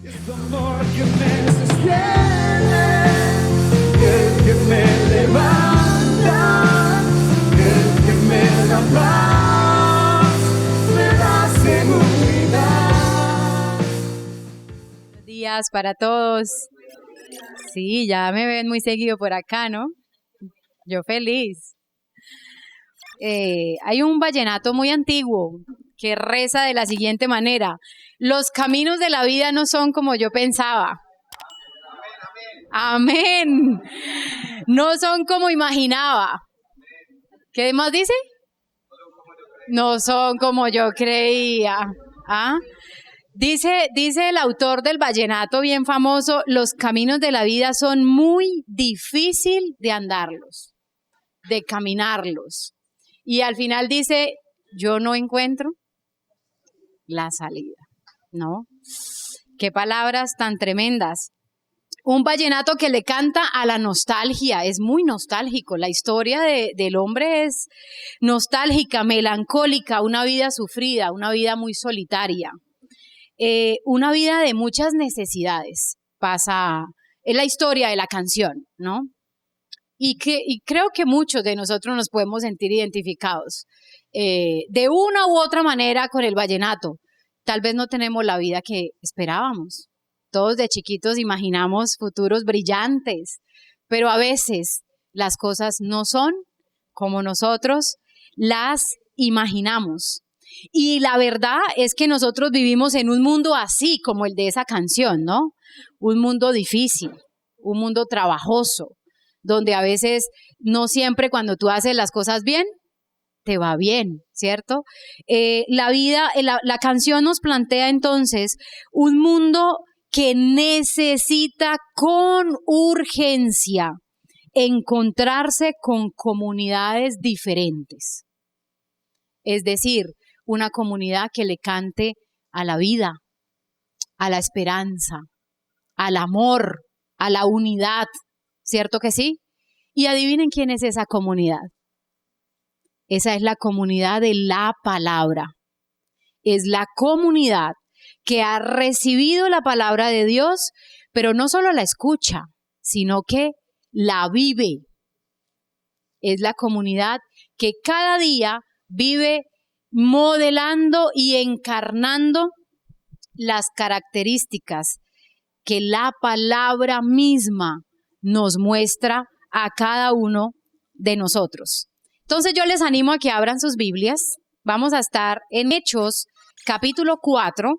Es tu amor que me sostiene, el que me levanta, el que me da paz, me da seguridad. Buenos días para todos. Sí, ya me ven muy seguido por acá, ¿no? Yo feliz. Hay un vallenato muy antiguo que reza de la siguiente manera: los caminos de la vida no son como yo pensaba. Amén. No son como imaginaba. ¿Qué más dice? No son como yo creía. ¿Ah? Dice el autor del vallenato bien famoso: los caminos de la vida son muy difícil de andarlos, de caminarlos. Y al final dice: yo no encuentro la salida, ¿no? Qué palabras tan tremendas. Un vallenato que le canta a la nostalgia, es muy nostálgico. La historia del hombre es nostálgica, melancólica, una vida sufrida, una vida muy solitaria. Una vida de muchas necesidades pasa, es la historia de la canción, ¿no? Y creo que muchos de nosotros nos podemos sentir identificados de una u otra manera con el vallenato. Tal vez no tenemos la vida que esperábamos. Todos de chiquitos imaginamos futuros brillantes, pero a veces las cosas no son como nosotros las imaginamos. Y la verdad es que nosotros vivimos en un mundo así como el de esa canción, ¿no? Un mundo difícil, un mundo trabajoso, donde a veces no siempre cuando tú haces las cosas bien, te va bien, ¿cierto? La canción nos plantea entonces un mundo que necesita con urgencia encontrarse con comunidades diferentes. Es decir, una comunidad que le cante a la vida, a la esperanza, al amor, a la unidad, ¿cierto que sí? Y adivinen quién es esa comunidad. Esa es la comunidad de la palabra. Es la comunidad que ha recibido la palabra de Dios, pero no solo la escucha, sino que la vive. Es la comunidad que cada día vive modelando y encarnando las características que la palabra misma nos muestra a cada uno de nosotros. Entonces yo les animo a que abran sus Biblias. Vamos a estar en Hechos capítulo 4,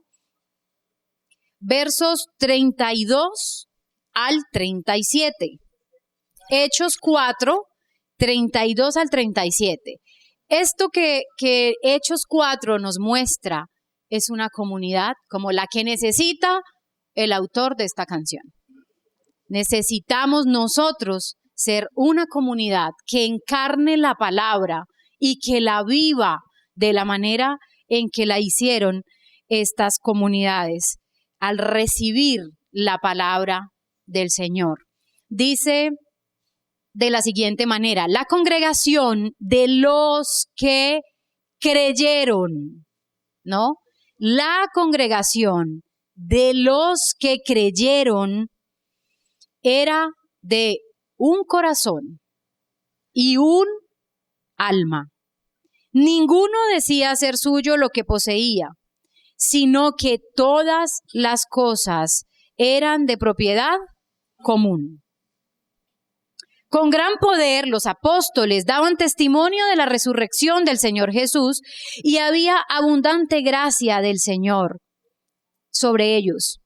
versos 32 al 37. Hechos 4, 32 al 37. Esto que Hechos 4 nos muestra es una comunidad como la que necesita el autor de esta canción. Necesitamos nosotros ser una comunidad que encarne la palabra y que la viva de la manera en que la hicieron estas comunidades al recibir la palabra del Señor. Dice de la siguiente manera: la congregación de los que creyeron, ¿no? La congregación de los que creyeron era de un corazón y un alma. Ninguno decía ser suyo lo que poseía, sino que todas las cosas eran de propiedad común. Con gran poder los apóstoles daban testimonio de la resurrección del Señor Jesús, y había abundante gracia del Señor sobre ellos.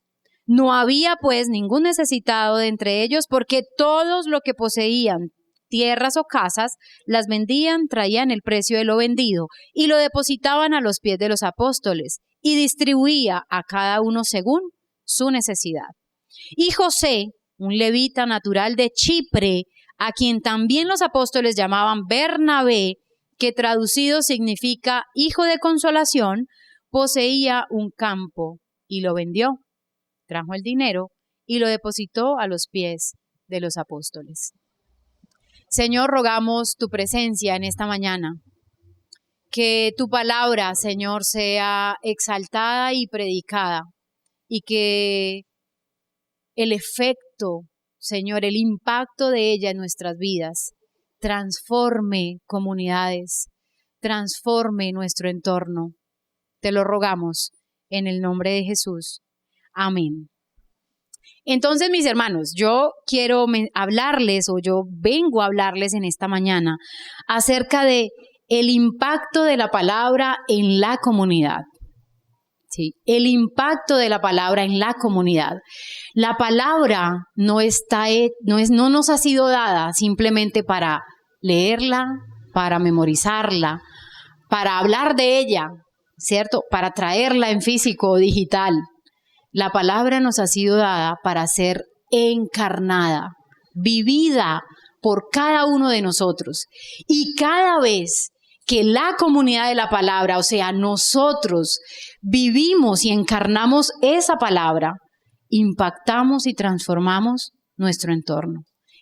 No había pues ningún necesitado de entre ellos, porque todos lo que poseían, tierras o casas, las vendían, traían el precio de lo vendido y lo depositaban a los pies de los apóstoles, y distribuía a cada uno según su necesidad. Y José, un levita natural de Chipre, a quien también los apóstoles llamaban Bernabé, que traducido significa hijo de consolación, poseía un campo y lo vendió. Trajo el dinero y lo depositó a los pies de los apóstoles. Señor, rogamos tu presencia en esta mañana. Que tu palabra, Señor, sea exaltada y predicada, y que el efecto, Señor, el impacto de ella en nuestras vidas transforme comunidades, transforme nuestro entorno. Te lo rogamos en el nombre de Jesús. Amén. Entonces, mis hermanos, yo quiero hablarles, o yo vengo a hablarles en esta mañana acerca de el impacto de la palabra en la comunidad. Sí, el impacto de la palabra en la comunidad. La palabra no nos ha sido dada simplemente para leerla, para memorizarla, para hablar de ella, ¿cierto? Para traerla en físico o digital. La palabra nos ha sido dada para ser encarnada, vivida por cada uno de nosotros. Y cada vez que la comunidad de la palabra, o sea, nosotros vivimos y encarnamos esa palabra, impactamos y transformamos nuestro entorno.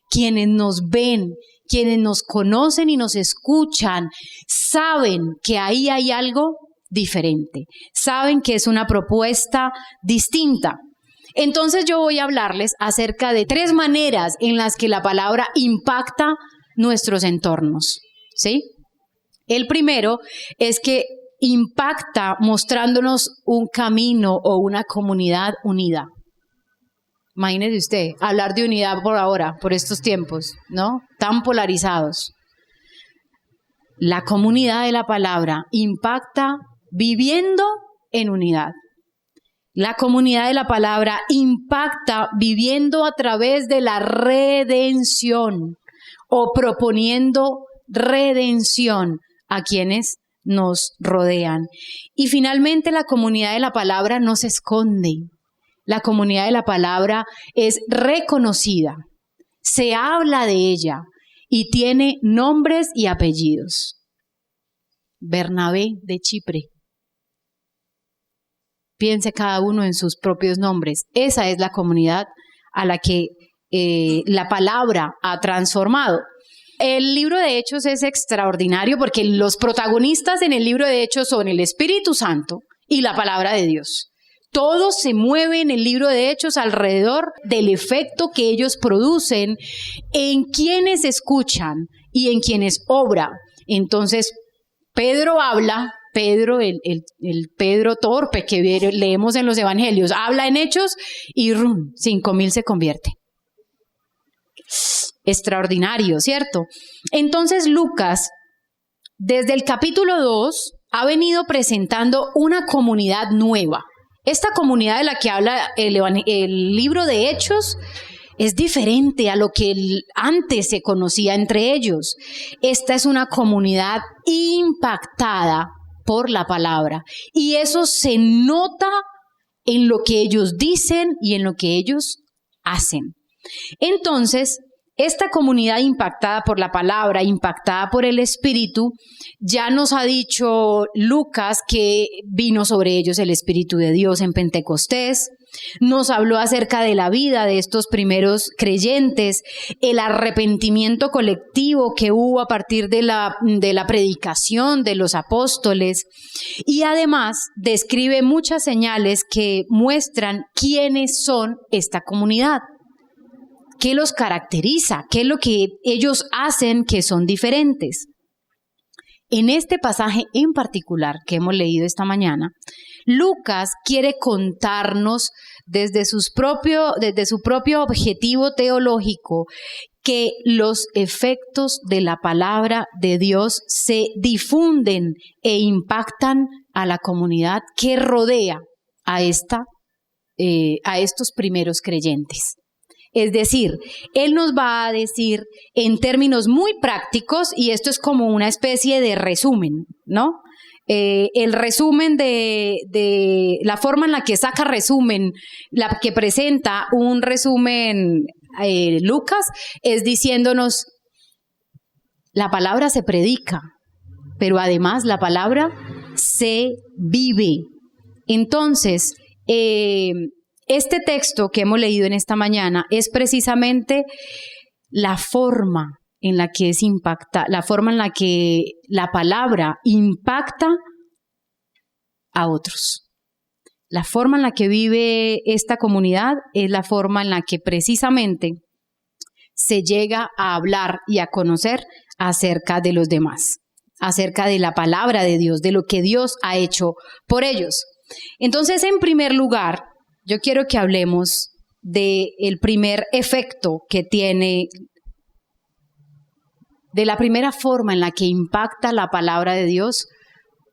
Quienes nos ven, quienes nos conocen y nos escuchan, saben que ahí hay algo diferente, saben que es una propuesta distinta. Entonces yo voy a hablarles acerca de 3 maneras en las que la palabra impacta nuestros entornos, ¿sí? El primero es que impacta mostrándonos un camino o una comunidad unida. Imagínese usted, hablar de unidad por ahora, por estos tiempos, ¿no? Tan polarizados. La comunidad de la palabra impacta viviendo en unidad. La comunidad de la palabra impacta viviendo a través de la redención o proponiendo redención a quienes nos rodean. Y finalmente, la comunidad de la palabra no se esconde. La comunidad de la palabra es reconocida, se habla de ella y tiene nombres y apellidos. Bernabé de Chipre. Piense cada uno en sus propios nombres. Esa es la comunidad a la que la palabra ha transformado. El libro de Hechos es extraordinario porque los protagonistas en el libro de Hechos son el Espíritu Santo y la palabra de Dios. Todo se mueve en el libro de Hechos alrededor del efecto que ellos producen en quienes escuchan y en quienes obra. Entonces, Pedro habla, el Pedro torpe que leemos en los evangelios, habla en Hechos y 5,000 se convierte. Extraordinario, ¿cierto? Entonces Lucas, desde el capítulo 2, ha venido presentando una comunidad nueva. Esta comunidad de la que habla el libro de Hechos es diferente a lo que antes se conocía entre ellos. Esta es una comunidad impactada por la palabra y eso se nota en lo que ellos dicen y en lo que ellos hacen. Entonces, esta comunidad impactada por la palabra, impactada por el Espíritu, ya nos ha dicho Lucas que vino sobre ellos el Espíritu de Dios en Pentecostés, nos habló acerca de la vida de estos primeros creyentes, el arrepentimiento colectivo que hubo a partir de la predicación de los apóstoles y además describe muchas señales que muestran quiénes son esta comunidad. ¿Qué los caracteriza? ¿Qué es lo que ellos hacen que son diferentes? En este pasaje en particular que hemos leído esta mañana, Lucas quiere contarnos desde su propio objetivo teológico que los efectos de la palabra de Dios se difunden e impactan a la comunidad que rodea a estos primeros creyentes. Es decir, él nos va a decir en términos muy prácticos, y esto es como una especie de resumen, ¿no? El resumen de la forma en la que saca resumen, la que presenta un resumen Lucas, es diciéndonos, la palabra se predica, pero además la palabra se vive. Entonces, este texto que hemos leído en esta mañana es precisamente la forma en la que la forma en la que la palabra impacta a otros. La forma en la que vive esta comunidad es la forma en la que precisamente se llega a hablar y a conocer acerca de los demás, acerca de la palabra de Dios, de lo que Dios ha hecho por ellos. Entonces, en primer lugar, yo quiero que hablemos del primer efecto que tiene, de la primera forma en la que impacta la palabra de Dios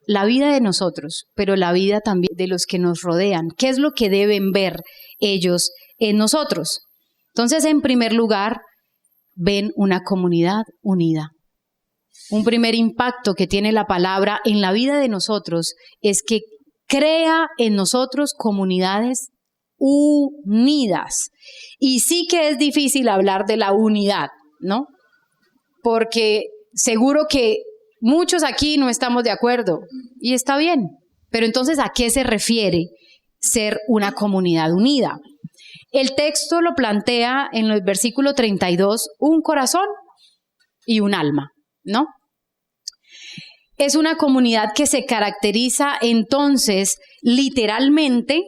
la vida de nosotros, pero la vida también de los que nos rodean. ¿Qué es lo que deben ver ellos en nosotros? Entonces, en primer lugar, ven una comunidad unida. Un primer impacto que tiene la palabra en la vida de nosotros es que crea en nosotros comunidades unidas. Y sí que es difícil hablar de la unidad, ¿no? Porque seguro que muchos aquí no estamos de acuerdo y está bien, pero entonces ¿a qué se refiere ser una comunidad unida? El texto lo plantea en el versículo 32, un corazón y un alma, ¿no? Es una comunidad que se caracteriza entonces literalmente,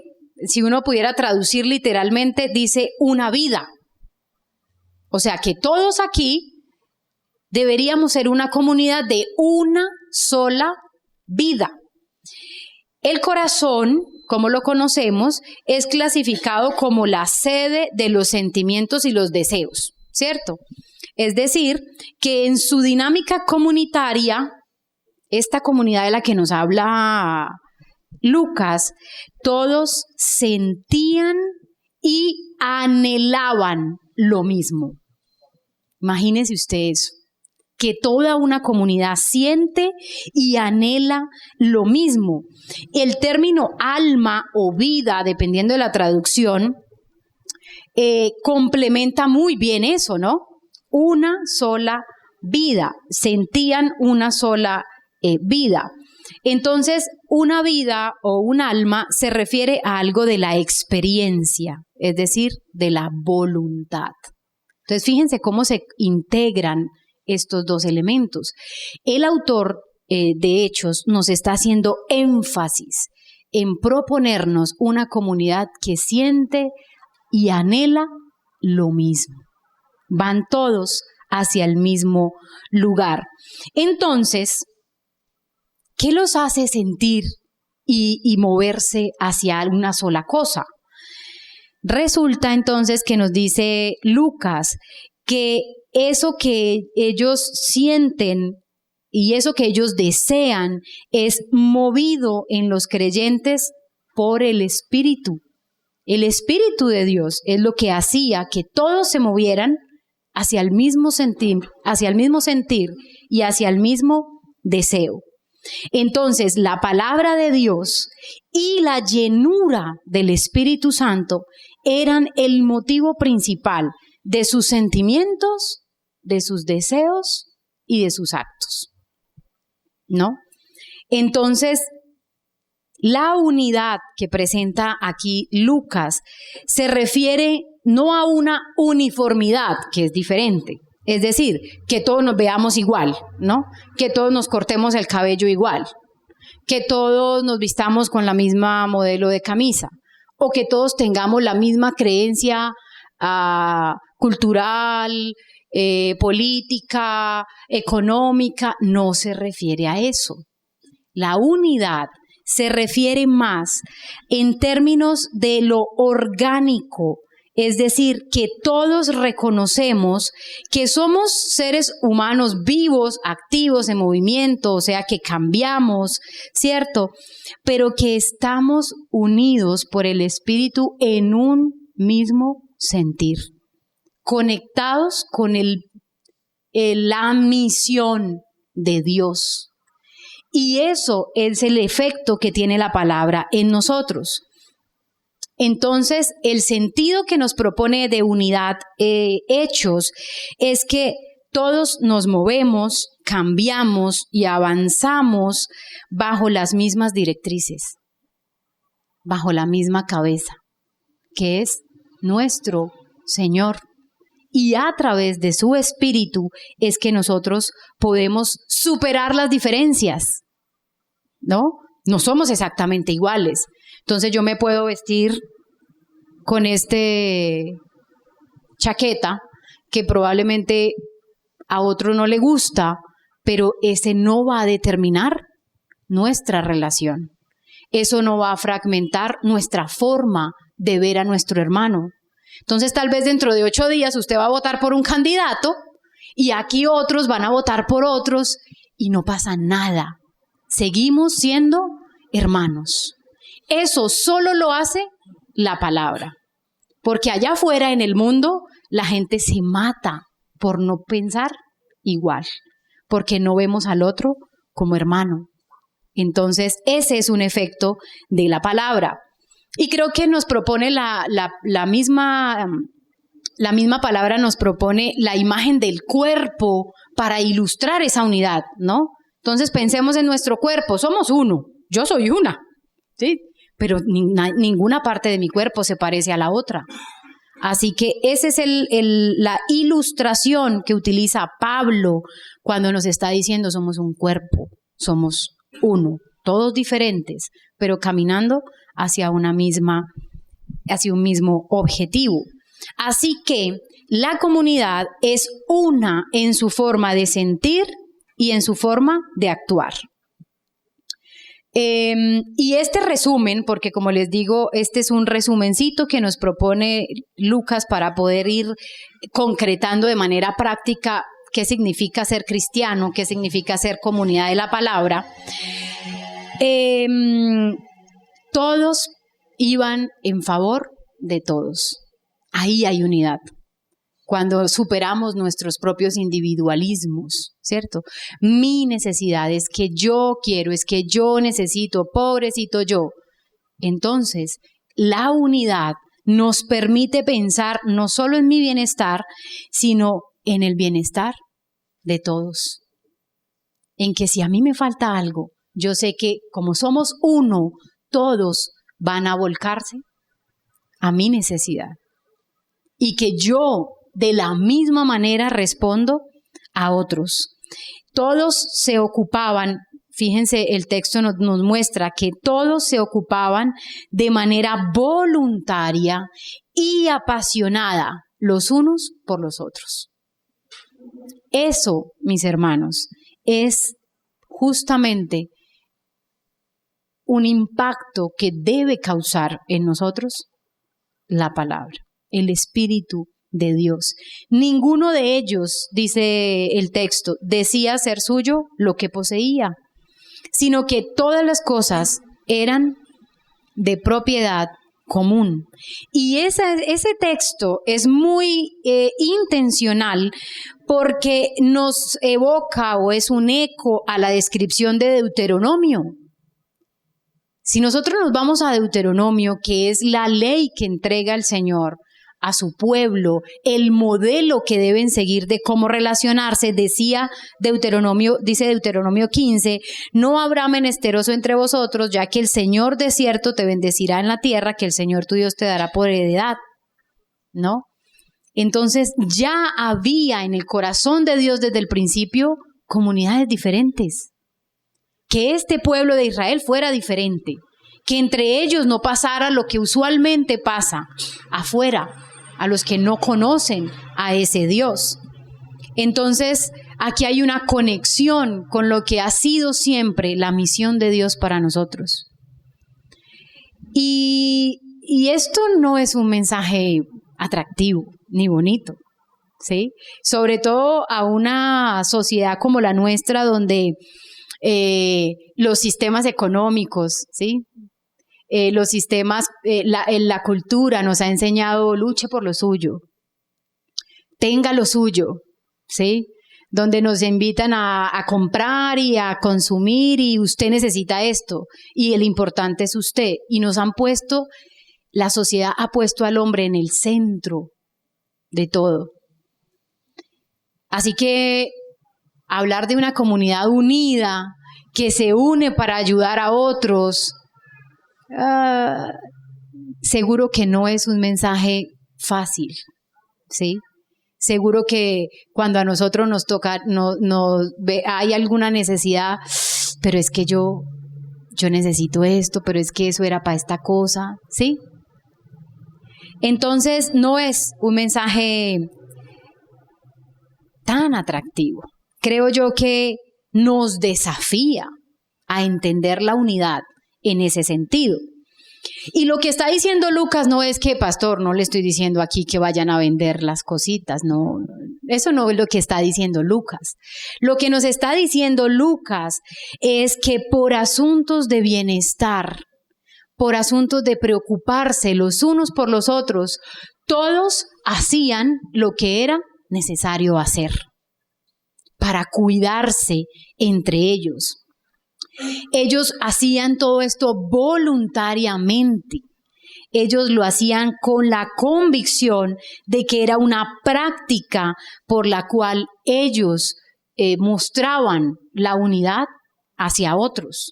si uno pudiera traducir literalmente, dice una vida. O sea que todos aquí deberíamos ser una comunidad de una sola vida. El corazón, como lo conocemos, es clasificado como la sede de los sentimientos y los deseos, ¿cierto? Es decir, que en su dinámica comunitaria, esta comunidad de la que nos habla Lucas, todos sentían y anhelaban lo mismo. Imagínense usted eso, que toda una comunidad siente y anhela lo mismo. El término alma o vida, dependiendo de la traducción, complementa muy bien eso, ¿no? Una sola vida, sentían una sola vida. Entonces, una vida o un alma se refiere a algo de la experiencia, es decir, de la voluntad. Entonces, fíjense cómo se integran estos dos elementos. El autor de Hechos nos está haciendo énfasis en proponernos una comunidad que siente y anhela lo mismo. Van todos hacia el mismo lugar. Entonces, ¿qué los hace sentir y moverse hacia una sola cosa? Resulta entonces que nos dice Lucas que eso que ellos sienten y eso que ellos desean es movido en los creyentes por el Espíritu. El Espíritu de Dios es lo que hacía que todos se movieran hacia el mismo sentir y hacia el mismo deseo. Entonces, la palabra de Dios y la llenura del Espíritu Santo eran el motivo principal de sus sentimientos, de sus deseos y de sus actos, ¿no? Entonces, la unidad que presenta aquí Lucas se refiere no a una uniformidad, que es diferente. Es decir, que todos nos veamos igual, ¿no? Que todos nos cortemos el cabello igual, que todos nos vistamos con la misma modelo de camisa, o que todos tengamos la misma creencia cultural, política, económica. No se refiere a eso. La unidad se refiere más en términos de lo orgánico. Es decir, que todos reconocemos que somos seres humanos vivos, activos, en movimiento, o sea, que cambiamos, ¿cierto? Pero que estamos unidos por el Espíritu en un mismo sentir, conectados con la misión de Dios. Y eso es el efecto que tiene la palabra en nosotros. Entonces, el sentido que nos propone de unidad Hechos es que todos nos movemos, cambiamos y avanzamos bajo las mismas directrices, bajo la misma cabeza, que es nuestro Señor. Y a través de su Espíritu es que nosotros podemos superar las diferencias, ¿no? No somos exactamente iguales, Entonces yo me puedo vestir con chaqueta que probablemente a otro no le gusta, pero ese no va a determinar nuestra relación. Eso no va a fragmentar nuestra forma de ver a nuestro hermano. Entonces tal vez dentro de 8 días usted va a votar por un candidato y aquí otros van a votar por otros y no pasa nada. Seguimos siendo hermanos. Eso solo lo hace la palabra. Porque allá afuera en el mundo la gente se mata por no pensar igual, porque no vemos al otro como hermano. Entonces ese es un efecto de la palabra. Y creo que nos propone la misma palabra, nos propone la imagen del cuerpo para ilustrar esa unidad, ¿no? Entonces pensemos en nuestro cuerpo, somos uno, yo soy una, ¿sí? Pero ninguna parte de mi cuerpo se parece a la otra. Así que esa es la ilustración que utiliza Pablo cuando nos está diciendo somos un cuerpo, somos uno, todos diferentes, pero caminando hacia un mismo objetivo. Así que la comunidad es una en su forma de sentir y en su forma de actuar. Y este resumen, porque como les digo, este es un resumencito que nos propone Lucas para poder ir concretando de manera práctica qué significa ser cristiano, qué significa ser comunidad de la palabra. Todos iban en favor de todos. Ahí hay unidad. Cuando superamos nuestros propios individualismos, ¿cierto? Mi necesidad es que yo quiero, es que yo necesito, pobrecito yo. Entonces, la unidad nos permite pensar no solo en mi bienestar, sino en el bienestar de todos. En que si a mí me falta algo, yo sé que como somos uno, todos van a volcarse a mi necesidad. Y que yo de la misma manera respondo a otros. Todos se ocupaban, fíjense, el texto nos muestra que todos se ocupaban de manera voluntaria y apasionada los unos por los otros. Eso, mis hermanos, es justamente un impacto que debe causar en nosotros la palabra, el Espíritu de Dios. Ninguno de ellos, dice el texto, decía ser suyo lo que poseía, sino que todas las cosas eran de propiedad común. Y ese texto es muy intencional porque nos evoca o es un eco a la descripción de Deuteronomio. Si nosotros nos vamos a Deuteronomio, que es la ley que entrega el Señor a su pueblo, el modelo que deben seguir de cómo relacionarse, dice Deuteronomio 15, no habrá menesteroso entre vosotros, ya que el Señor de cierto te bendecirá en la tierra que el Señor tu Dios te dará por heredad, ¿no? Entonces ya había en el corazón de Dios desde el principio comunidades diferentes, que este pueblo de Israel fuera diferente, que entre ellos no pasara lo que usualmente pasa afuera, a los que no conocen a ese Dios. Entonces, aquí hay una conexión con lo que ha sido siempre la misión de Dios para nosotros. Y esto no es un mensaje atractivo ni bonito, ¿sí? Sobre todo a una sociedad como la nuestra, donde los sistemas económicos, ¿sí? Los sistemas, la cultura nos ha enseñado luche por lo suyo, tenga lo suyo, ¿sí? Donde nos invitan a comprar y a consumir y usted necesita esto y el importante es usted. Y la sociedad ha puesto al hombre en el centro de todo. Así que hablar de una comunidad unida que se une para ayudar a otros, seguro que no es un mensaje fácil, ¿sí? Seguro que cuando a nosotros nos toca, hay alguna necesidad, pero es que yo yo necesito esto, pero es que eso era para esta cosa, ¿sí? Entonces no es un mensaje tan atractivo. Creo yo que nos desafía a entender la unidad en ese sentido. Y lo que está diciendo Lucas no es que, pastor, no le estoy diciendo aquí que vayan a vender las cositas, no, eso no es lo que está diciendo Lucas. Lo que nos está diciendo Lucas es que por asuntos de bienestar, por asuntos de preocuparse los unos por los otros, todos hacían lo que era necesario hacer para cuidarse entre ellos. Ellos hacían todo esto voluntariamente. Ellos lo hacían con la convicción de que era una práctica por la cual ellos mostraban la unidad hacia otros.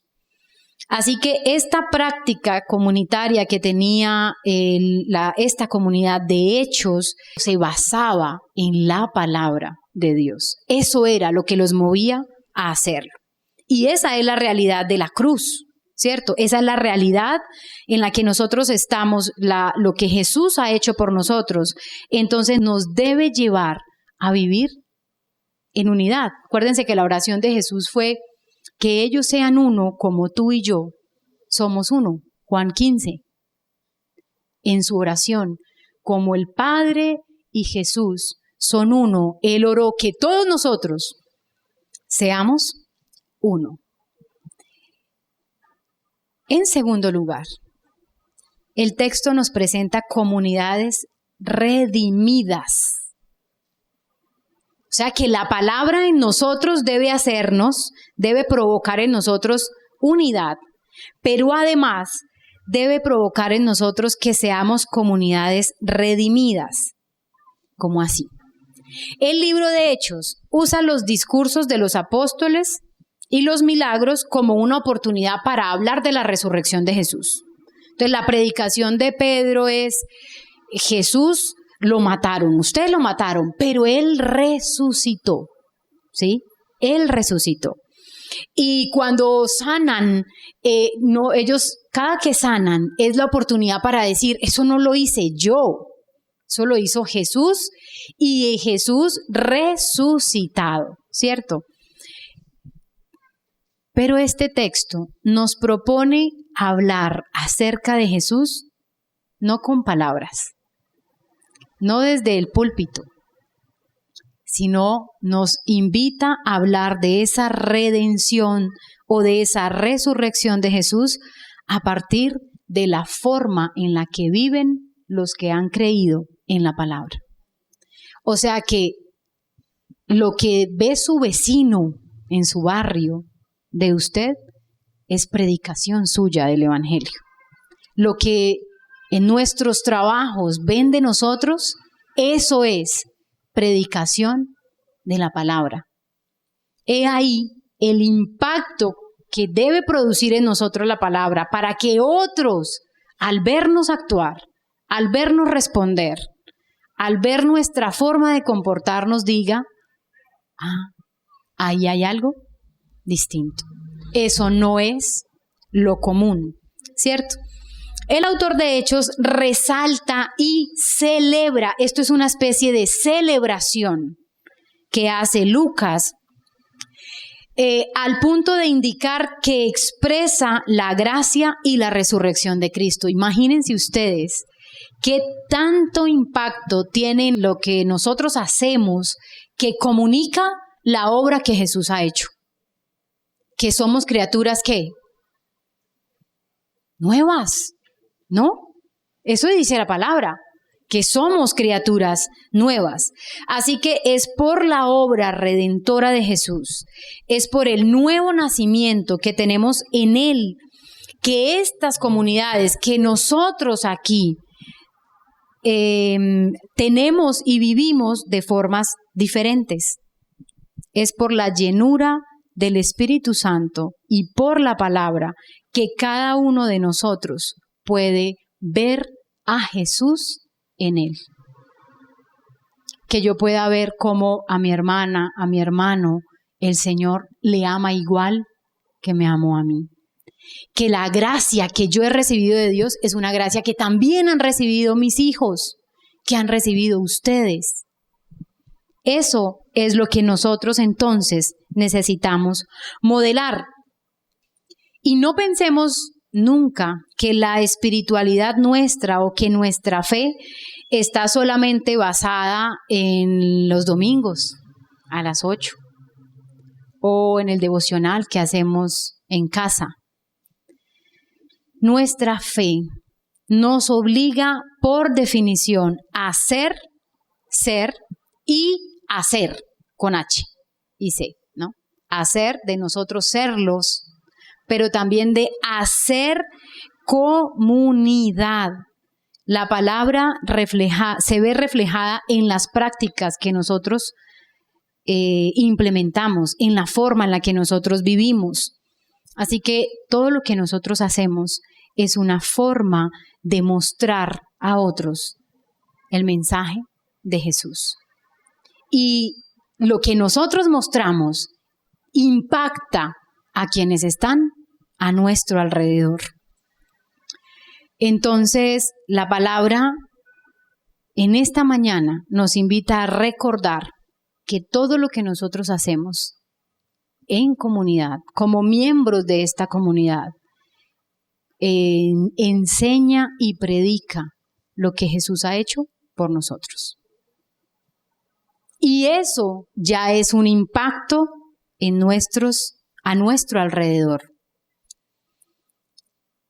Así que esta práctica comunitaria que tenía esta comunidad de hechos se basaba en la palabra de Dios. Eso era lo que los movía a hacerlo. Y esa es la realidad de la cruz, ¿cierto? Esa es la realidad en la que nosotros estamos, lo que Jesús ha hecho por nosotros. Entonces nos debe llevar a vivir en unidad. Acuérdense que la oración de Jesús fue que ellos sean uno como tú y yo somos uno. Juan 15. En su oración, como el Padre y Jesús son uno, Él oró que todos nosotros seamos uno. En segundo lugar, el texto nos presenta comunidades redimidas. O sea que la palabra en nosotros debe provocar en nosotros unidad, pero además debe provocar en nosotros que seamos comunidades redimidas. ¿Cómo así? El libro de Hechos usa los discursos de los apóstoles y los milagros como una oportunidad para hablar de la resurrección de Jesús. Entonces la predicación de Pedro es: Jesús lo mataron, ustedes lo mataron, pero Él resucitó, ¿sí? Él resucitó. Y cuando sanan, cada que sanan es la oportunidad para decir: eso no lo hice yo, eso lo hizo Jesús, y Jesús resucitado, ¿cierto? Pero este texto nos propone hablar acerca de Jesús no con palabras, no desde el púlpito, sino nos invita a hablar de esa redención o de esa resurrección de Jesús a partir de la forma en la que viven los que han creído en la palabra. O sea que lo que ve su vecino en su barrio de usted es predicación suya del Evangelio. Lo que en nuestros trabajos ven de nosotros, eso es predicación de la palabra. He ahí el impacto que debe producir en nosotros la palabra para que otros, al vernos actuar, al vernos responder, al ver nuestra forma de comportarnos, diga: ahí hay algo distinto. Eso no es lo común, ¿cierto? El autor de Hechos resalta y celebra, esto es una especie de celebración que hace Lucas, al punto de indicar que expresa la gracia y la resurrección de Cristo. Imagínense ustedes qué tanto impacto tiene lo que nosotros hacemos que comunica la obra que Jesús ha hecho. Que somos criaturas, ¿qué? Nuevas, ¿no? Eso dice la palabra, que somos criaturas nuevas. Así que es por la obra redentora de Jesús, es por el nuevo nacimiento que tenemos en Él, que estas comunidades que nosotros aquí tenemos y vivimos de formas diferentes. Es por la llenura del Espíritu Santo y por la palabra que cada uno de nosotros puede ver a Jesús en él. Que yo pueda ver cómo a mi hermana, a mi hermano, el Señor le ama igual que me amó a mí. que la gracia que yo he recibido de Dios es una gracia que también han recibido mis hijos, que han recibido ustedes. Eso es lo que nosotros entonces necesitamos modelar. Y no pensemos nunca que la espiritualidad nuestra o que nuestra fe está solamente basada en los domingos a las 8 o en el devocional que hacemos en casa. Nuestra fe nos obliga por definición a ser y hacer con H y C, ¿no? Hacer de nosotros serlos, pero también de hacer comunidad. La palabra se ve reflejada en las prácticas que nosotros implementamos, en la forma en la que nosotros vivimos. Así que todo lo que nosotros hacemos es una forma de mostrar a otros el mensaje de Jesús. Y lo que nosotros mostramos impacta a quienes están a nuestro alrededor. Entonces, la palabra en esta mañana nos invita a recordar que todo lo que nosotros hacemos en comunidad, como miembros de esta comunidad, enseña y predica lo que Jesús ha hecho por nosotros. Y eso ya es un impacto a nuestro alrededor.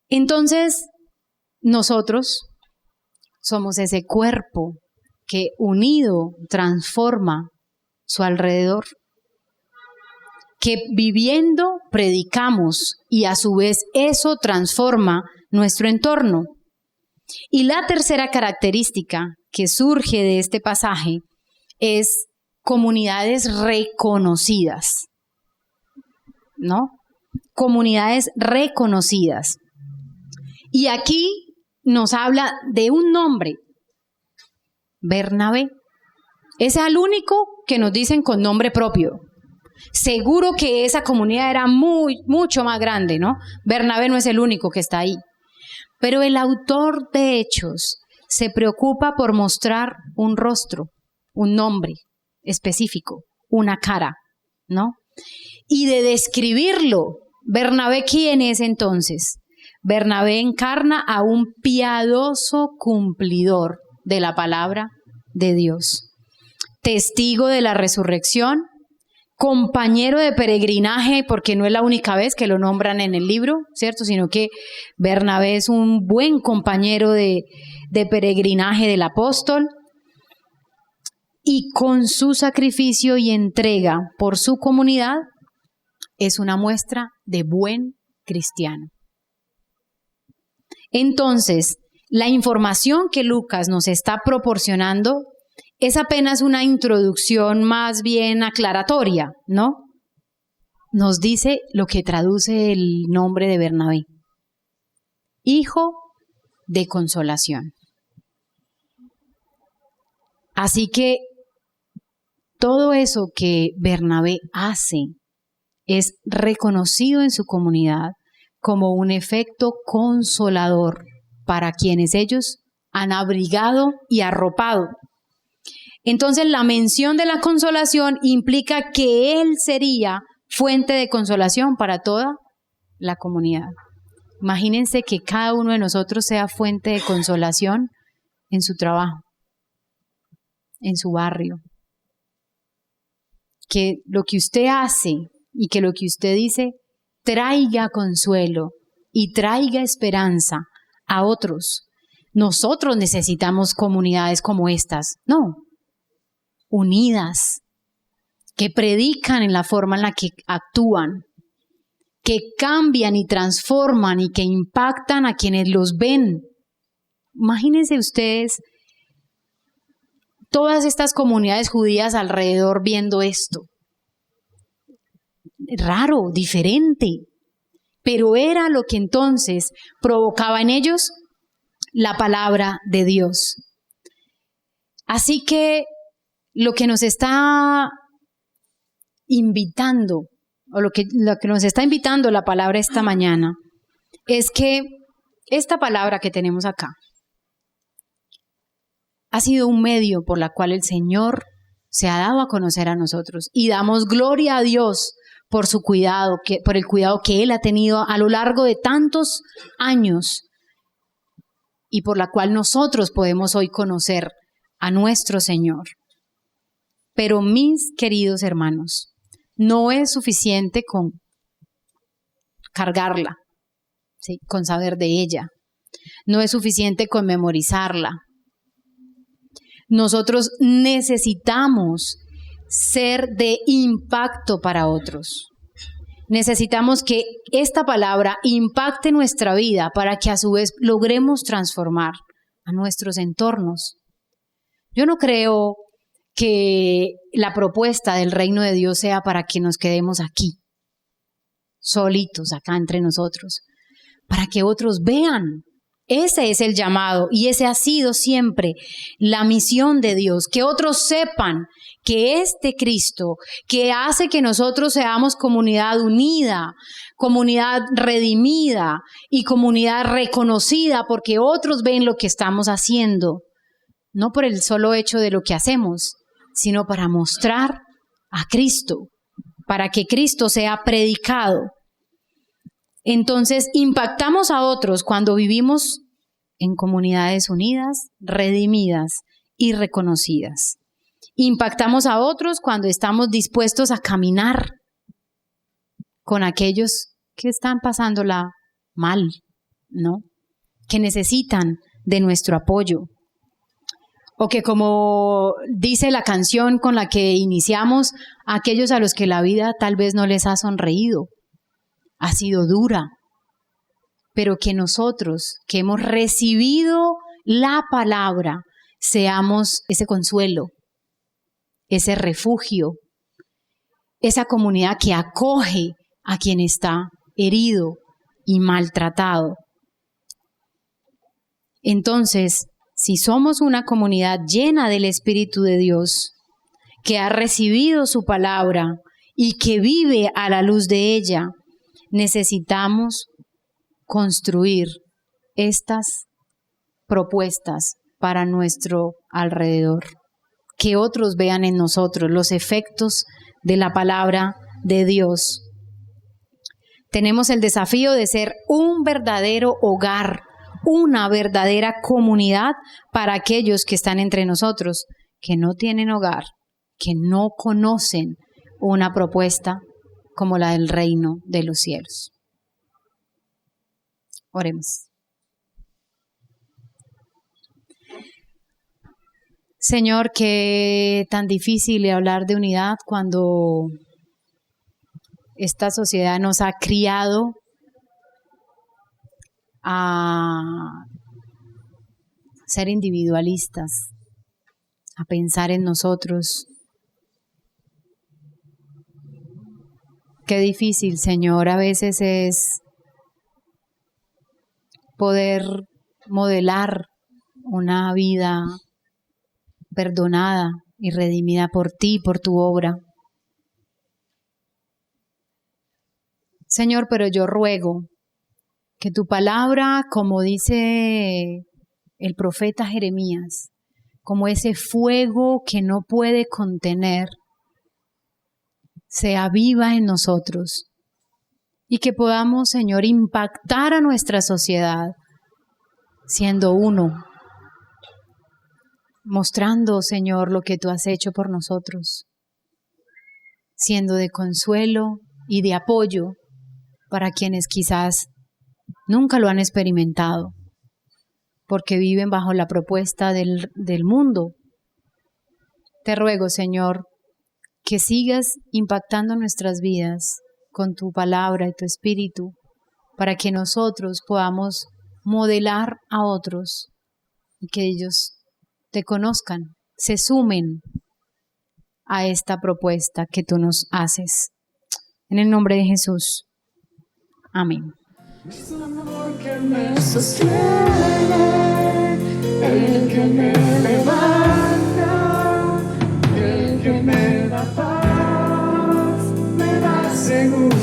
Entonces, nosotros somos ese cuerpo que unido transforma su alrededor, que viviendo predicamos y a su vez eso transforma nuestro entorno. Y la tercera característica que surge de este pasaje es comunidades reconocidas, ¿no? Comunidades reconocidas. Y aquí nos habla de un nombre, Bernabé. Es el único que nos dicen con nombre propio. Seguro que esa comunidad era mucho más grande, ¿no? Bernabé no es el único que está ahí. Pero el autor de Hechos se preocupa por mostrar un rostro, un nombre específico, una cara, ¿no? Y de describirlo. Bernabé, ¿quién es entonces? Bernabé encarna a un piadoso cumplidor de la palabra de Dios, testigo de la resurrección, compañero de peregrinaje, porque no es la única vez que lo nombran en el libro, ¿cierto? Sino que Bernabé es un buen compañero de peregrinaje del apóstol, y con su sacrificio y entrega por su comunidad es una muestra de buen cristiano. Entonces, la información que Lucas nos está proporcionando es apenas una introducción más bien aclaratoria, ¿no? Nos dice lo que traduce el nombre de Bernabé: hijo de consolación. Así que todo eso que Bernabé hace es reconocido en su comunidad como un efecto consolador para quienes ellos han abrigado y arropado. Entonces, la mención de la consolación implica que él sería fuente de consolación para toda la comunidad. Imagínense que cada uno de nosotros sea fuente de consolación en su trabajo, en su barrio. Que lo que usted hace y que lo que usted dice traiga consuelo y traiga esperanza a otros. Nosotros necesitamos comunidades como estas, no, unidas, que predican en la forma en la que actúan, que cambian y transforman y que impactan a quienes los ven. Imagínense ustedes todas estas comunidades judías alrededor viendo esto. Raro, diferente, pero era lo que entonces provocaba en ellos la palabra de Dios. Así que lo que nos está invitando, o lo que nos está invitando la palabra esta mañana, es que esta palabra que tenemos acá ha sido un medio por la cual el Señor se ha dado a conocer a nosotros y damos gloria a Dios por su cuidado, por el cuidado que Él ha tenido a lo largo de tantos años y por la cual nosotros podemos hoy conocer a nuestro Señor. Pero mis queridos hermanos, no es suficiente con cargarla, ¿sí?, con saber de ella. No es suficiente con memorizarla. Nosotros necesitamos ser de impacto para otros. Necesitamos que esta palabra impacte nuestra vida para que a su vez logremos transformar a nuestros entornos. Yo no creo que la propuesta del reino de Dios sea para que nos quedemos aquí, solitos acá entre nosotros, para que otros vean. Ese es el llamado y ese ha sido siempre la misión de Dios, que otros sepan que este Cristo, que hace que nosotros seamos comunidad unida, comunidad redimida y comunidad reconocida, porque otros ven lo que estamos haciendo, no por el solo hecho de lo que hacemos, sino para mostrar a Cristo, para que Cristo sea predicado. Entonces, impactamos a otros cuando vivimos en comunidades unidas, redimidas y reconocidas. Impactamos a otros cuando estamos dispuestos a caminar con aquellos que están pasándola mal, ¿no?, que necesitan de nuestro apoyo. O que, como dice la canción con la que iniciamos, aquellos a los que la vida tal vez no les ha sonreído, ha sido dura, pero que nosotros que hemos recibido la palabra seamos ese consuelo, ese refugio, esa comunidad que acoge a quien está herido y maltratado. Entonces, si somos una comunidad llena del Espíritu de Dios, que ha recibido su palabra y que vive a la luz de ella, necesitamos construir estas propuestas para nuestro alrededor. Que otros vean en nosotros los efectos de la palabra de Dios. Tenemos el desafío de ser un verdadero hogar, una verdadera comunidad para aquellos que están entre nosotros, que no tienen hogar, que no conocen una propuesta como la del reino de los cielos. Oremos. Señor, qué tan difícil es hablar de unidad cuando esta sociedad nos ha criado a ser individualistas, a pensar en nosotros. Qué difícil, Señor, a veces es poder modelar una vida perdonada y redimida por ti, por tu obra. Señor, pero yo ruego que tu palabra, como dice el profeta Jeremías, como ese fuego que no puede contener, sea viva en nosotros y que podamos, Señor, impactar a nuestra sociedad siendo uno, mostrando, Señor, lo que tú has hecho por nosotros, siendo de consuelo y de apoyo para quienes quizás nunca lo han experimentado, porque viven bajo la propuesta del mundo. Te ruego, Señor, que sigas impactando nuestras vidas con tu palabra y tu espíritu, para que nosotros podamos modelar a otros y que ellos te conozcan, se sumen a esta propuesta que tú nos haces. En el nombre de Jesús. Amén. Es tu amor que me sostiene, el que me levanta, el que me da paz, me da seguridad.